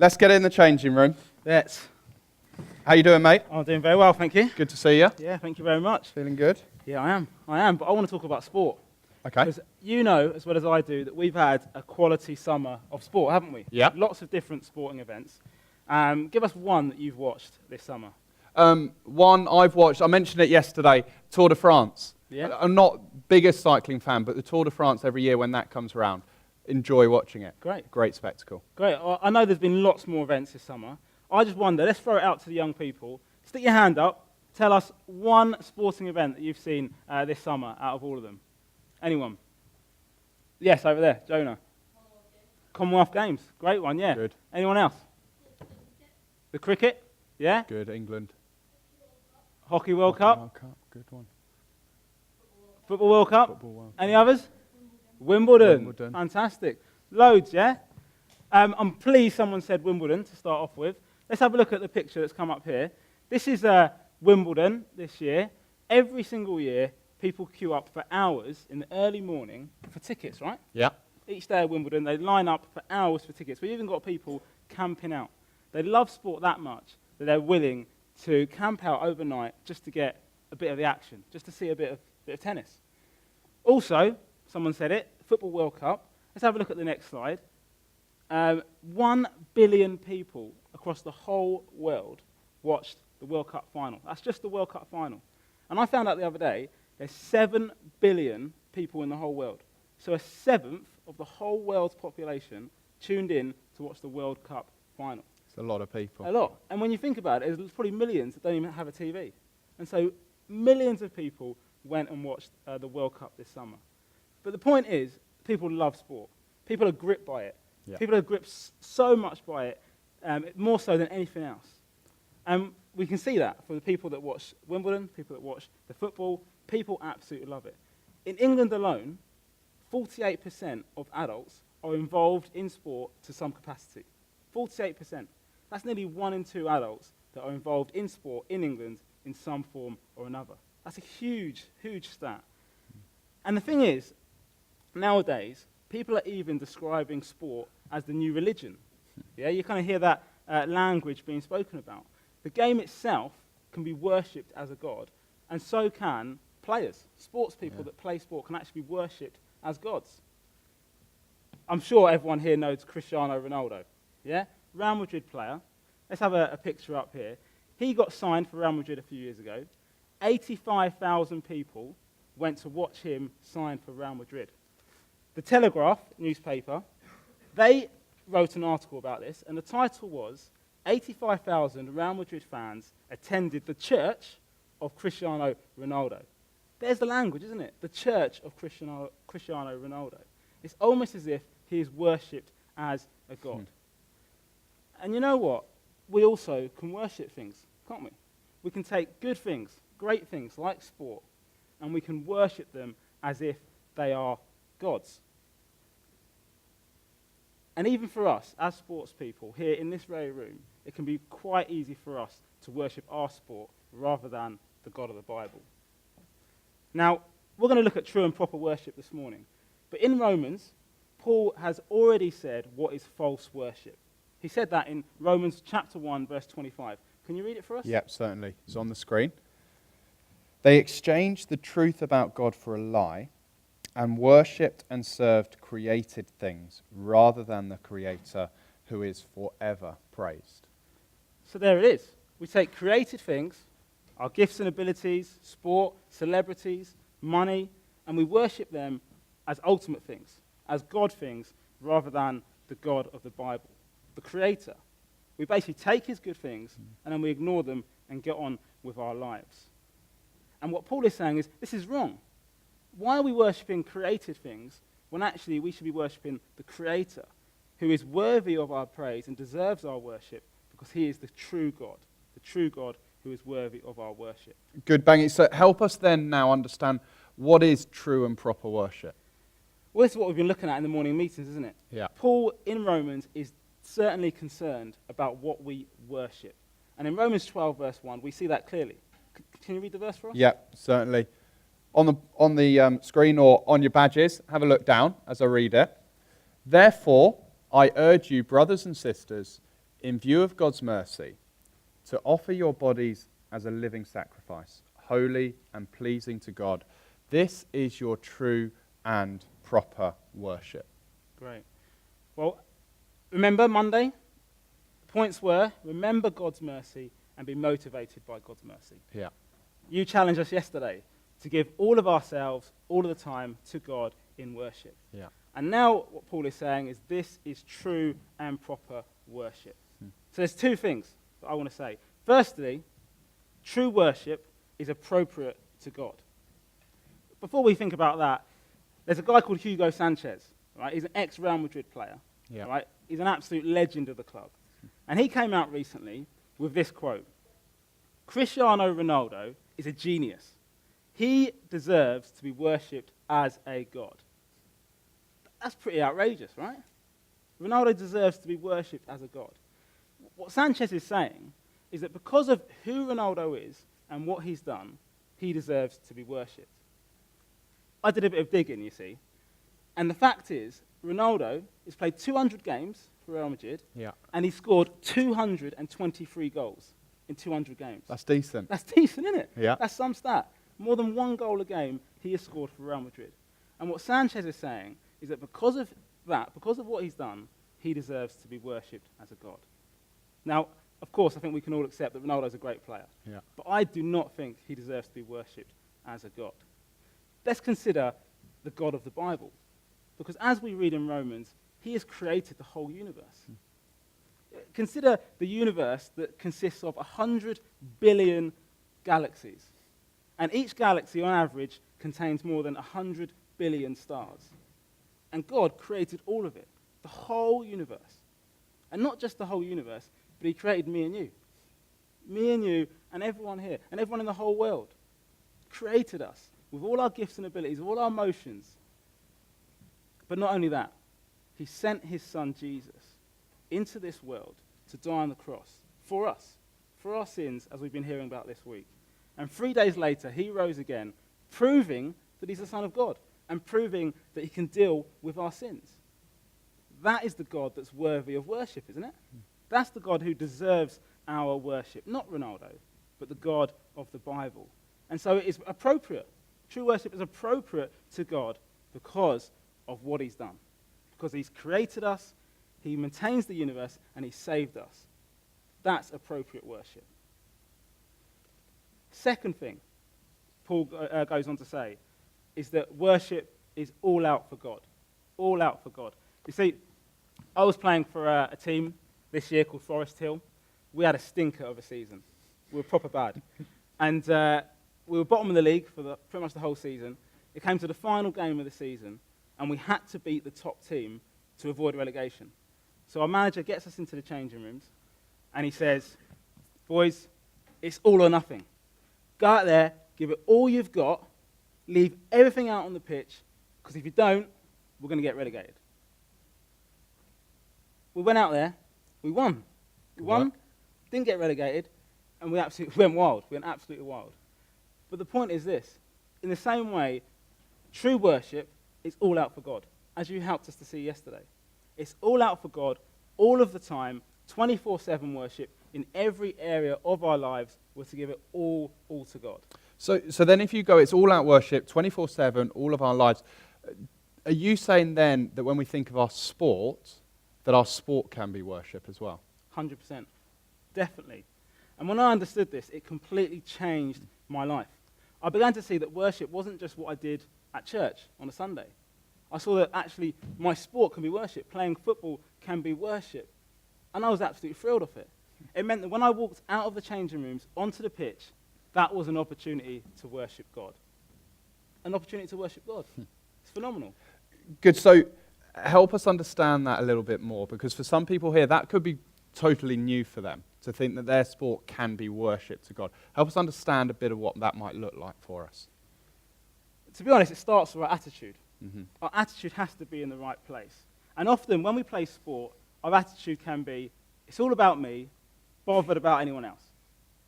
Let's get in the changing room. Let's. How you doing, mate? I'm doing very well, thank you. Good to see you. Yeah, thank you very much. Feeling good? Yeah, I am, but I want to talk about sport. Okay. Because you know, as well as I do, that we've had a quality summer of sport, haven't we? Yeah. Lots of different sporting events. Give us one that you've watched this summer. One I've watched, I mentioned it yesterday, Tour de France. Yeah. I'm not biggest cycling fan, but the Tour de France every year when that comes around, enjoy watching it. Great. Great spectacle. Great. I know there's been lots more events this summer. I just wonder, let's throw it out to the young people. Stick your hand up. Tell us one sporting event that you've seen this summer out of all of them. Anyone? Yes, over there, Jonah. Commonwealth Games. Great one, yeah. Good. Anyone else? The cricket? Yeah. Good, England. Hockey World Cup. World Cup, good one. Football World Cup. Football World Any others? Wimbledon. Wimbledon. Fantastic. Loads, yeah? I'm pleased someone said Wimbledon to start off with. Let's have a look at the picture that's come up here. This is Wimbledon this year. Every single year, people queue up for hours in the early morning for tickets, right? Yeah. Each day at Wimbledon, they line up for hours for tickets. We've even got people camping out. They love sport that much that they're willing to camp out overnight just to get a bit of the action, just to see a bit of tennis. Also, someone said it, Football World Cup. Let's have a look at the next slide. 1 billion people across the whole world watched the World Cup final. That's just the World Cup final. And I found out the other day, there's 7 billion people in the whole world. So a seventh of the whole world's population tuned in to watch the World Cup final. It's a lot of people. A lot. And when you think about it, there's probably millions that don't even have a TV. And so millions of people went and watched the World Cup this summer. But the point is, people love sport. People are gripped by it. Yeah. People are gripped so much by it, more so than anything else. And we can see that from the people that watch Wimbledon, people that watch the football. People absolutely love it. In England alone, 48% of adults are involved in sport to some capacity. 48%. That's nearly 1 in 2 adults that are involved in sport in England in some form or another. That's a huge, huge stat. And the thing is, nowadays, people are even describing sport as the new religion. Yeah, you kind of hear that language being spoken about. The game itself can be worshipped as a god, and so can players. Sports people that play sport can actually be worshipped as gods. I'm sure everyone here knows Cristiano Ronaldo. Yeah? Real Madrid player. Let's have a picture up here. He got signed for Real Madrid a few years ago. 85,000 people went to watch him sign for Real Madrid. The Telegraph newspaper, they wrote an article about this, and the title was, 85,000 Real Madrid fans attended the church of Cristiano Ronaldo. There's the language, isn't it? The church of Cristiano Ronaldo. It's almost as if he is worshipped as a god. And you know what? We also can worship things, can't we? We can take good things, great things like sport, and we can worship them as if they are gods. And even for us, as sports people, here in this very room, it can be quite easy for us to worship our sport rather than the God of the Bible. Now, we're going to look at true and proper worship this morning. But in Romans, Paul has already said what is false worship. He said that in Romans chapter 1, verse 25. Can you read it for us? Yep, certainly. It's on the screen. They exchanged the truth about God for a lie and worshipped and served created things rather than the Creator who is forever praised. So there it is. We take created things, our gifts and abilities, sport, celebrities, money, and we worship them as ultimate things, as God things, rather than the God of the Bible, the Creator. We basically take his good things and then we ignore them and get on with our lives. And what Paul is saying is, this is wrong. Why are we worshipping created things when actually we should be worshipping the Creator, who is worthy of our praise and deserves our worship because he is the true God who is worthy of our worship. Good, Bangy. So help us then now understand what is true and proper worship. Well, this is what we've been looking at in the morning meetings, isn't it? Yeah. Paul, in Romans, is certainly concerned about what we worship. And in Romans 12, verse 1, we see that clearly. Can you read the verse for us? Yeah, certainly. On the screen or on your badges, have a look down as I read it. Therefore, I urge you, brothers and sisters, in view of God's mercy, to offer your bodies as a living sacrifice, holy and pleasing to God. This is your true and proper worship. Great. Well, remember Monday? The points were, remember God's mercy and be motivated by God's mercy. Yeah. You challenged us yesterday to give all of ourselves, all of the time, to God in worship. Yeah. And now what Paul is saying is this is true and proper worship. So there's two things that I want to say. Firstly, true worship is appropriate to God. Before we think about that, there's a guy called Hugo Sanchez, right? He's an ex-Real Madrid player, Yeah. right? He's an absolute legend of the club. And he came out recently with this quote: Cristiano Ronaldo is a genius. He deserves to be worshipped as a god. That's pretty outrageous, right? Ronaldo deserves to be worshipped as a god. What Sanchez is saying is that because of who Ronaldo is and what he's done, he deserves to be worshipped. I did a bit of digging, you see. And the fact is, Ronaldo has played 200 games for Real Madrid, Yeah. and he scored 223 goals in 200 games. That's decent. That's decent, isn't it? Yeah. That's some stat. More than one goal a game he has scored for Real Madrid. And what Sanchez is saying is that because of that, because of what he's done, he deserves to be worshipped as a god. Now, of course, I think we can all accept that Ronaldo's a great player. Yeah. But I do not think he deserves to be worshipped as a god. Let's consider the God of the Bible. Because as we read in Romans, he has created the whole universe. Consider the universe that consists of 100 billion galaxies. And each galaxy, on average, contains more than 100 billion stars. And God created all of it, the whole universe. And not just the whole universe, but he created me and you. Me and you and everyone here, and everyone in the whole world. Created us with all our gifts and abilities, all our emotions. But not only that, he sent his son Jesus into this world to die on the cross for us, for our sins, as we've been hearing about this week. And 3 days later, he rose again, proving that he's the Son of God and proving that he can deal with our sins. That is the God that's worthy of worship, isn't it? That's the God who deserves our worship, not Ronaldo, but the God of the Bible. And so it is appropriate. True worship is appropriate to God because of what he's done. Because he's created us, he maintains the universe, and he saved us. That's appropriate worship. Second thing Paul goes on to say is that worship is all out for God. All out for God. You see, I was playing for a team this year called Forest Hill. We had a stinker of a season. We were proper bad. And we were bottom of the league for pretty much the whole season. It came to the final game of the season, and we had to beat the top team to avoid relegation. So our manager gets us into the changing rooms, and he says, boys, it's all or nothing. Go out there, give it all you've got, leave everything out on the pitch, because if you don't, we're going to get relegated. We went out there, we won. We won, didn't get relegated, and we absolutely went wild. We went absolutely wild. But the point is this: in the same way, true worship is all out for God, as you helped us to see yesterday. It's all out for God, all of the time, 24/7 worship in every area of our lives. We're to give it all to God. So then if you go, it's all out worship, 24/7, all of our lives. Are you saying then that when we think of our sport, that our sport can be worship as well? 100%. Definitely. And when I understood this, it completely changed my life. I began to see that worship wasn't just what I did at church on a Sunday. I saw that actually my sport can be worship. Playing football can be worship. And I was absolutely thrilled of it. It meant that when I walked out of the changing rooms onto the pitch, that was an opportunity to worship God. An opportunity to worship God. It's phenomenal. Good. So help us understand that a little bit more, because for some people here, that could be totally new for them, to think that their sport can be worship to God. Help us understand a bit of what that might look like for us. To be honest, it starts with our attitude. Mm-hmm. Our attitude has to be in the right place. And often when we play sport, our attitude can be, it's all about me, bothered about anyone else.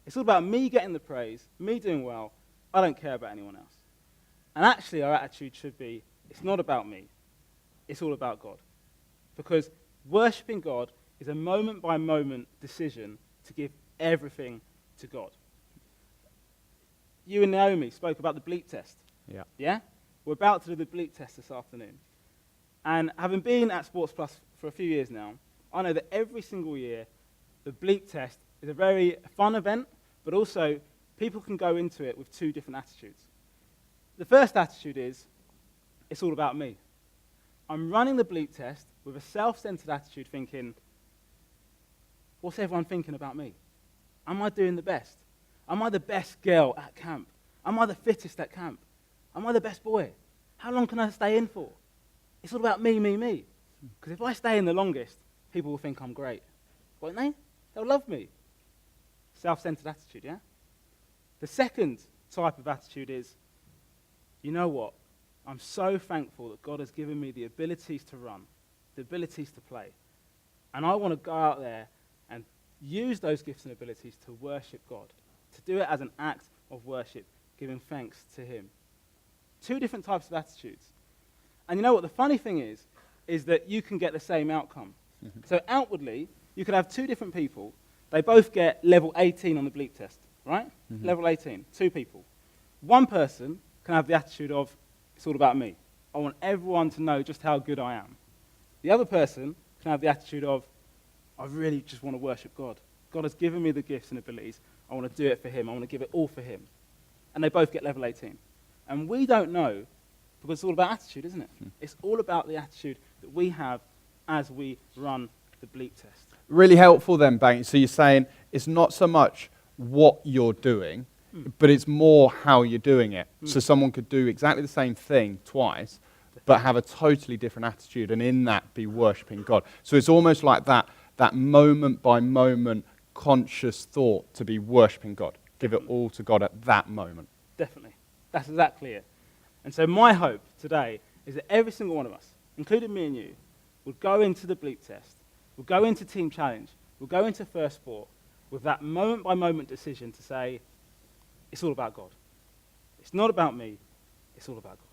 It's all about me getting the praise, me doing well, I don't care about anyone else. And actually our attitude should be, it's not about me, it's all about God. Because worshipping God is a moment-by-moment decision to give everything to God. You and Naomi spoke about the bleep test. Yeah. Yeah? We're about to do the bleep test this afternoon. And having been at Sports Plus for a few years now, I know that every single year, the bleep test is a very fun event, but also people can go into it with two different attitudes. The first attitude is, it's all about me. I'm running the bleep test with a self-centered attitude thinking, what's everyone thinking about me? Am I doing the best? Am I the best girl at camp? Am I the fittest at camp? Am I the best boy? How long can I stay in for? It's all about me, me, me. Because if I stay in the longest, people will think I'm great. Won't they? They'll love me. Self-centered attitude, yeah? The second type of attitude is, you know what? I'm so thankful that God has given me the abilities to run, the abilities to play. And I want to go out there and use those gifts and abilities to worship God, to do it as an act of worship, giving thanks to him. Two different types of attitudes. And you know what? The funny thing is that you can get the same outcome. Mm-hmm. So outwardly, you could have two different people. They both get level 18 on the bleep test, right? Mm-hmm. Level 18, two people. One person can have the attitude of, it's all about me. I want everyone to know just how good I am. The other person can have the attitude of, I really just want to worship God. God has given me the gifts and abilities. I want to do it for him. I want to give it all for him. And they both get level 18. And we don't know, because it's all about attitude, isn't it? It's all about the attitude that we have as we run the bleep test. Really helpful then, Banky. So you're saying it's not so much what you're doing, but it's more how you're doing it. So someone could do exactly the same thing twice, but have a totally different attitude, and in that be worshipping God. So it's almost like that moment-by-moment conscious thought to be worshipping God. Give it all to God at that moment. Definitely. That's exactly it. And so my hope today is that every single one of us, including me and you, will go into the bleep test, will go into Team Challenge, will go into First Sport with that moment-by-moment decision to say, it's all about God. It's not about me, it's all about God.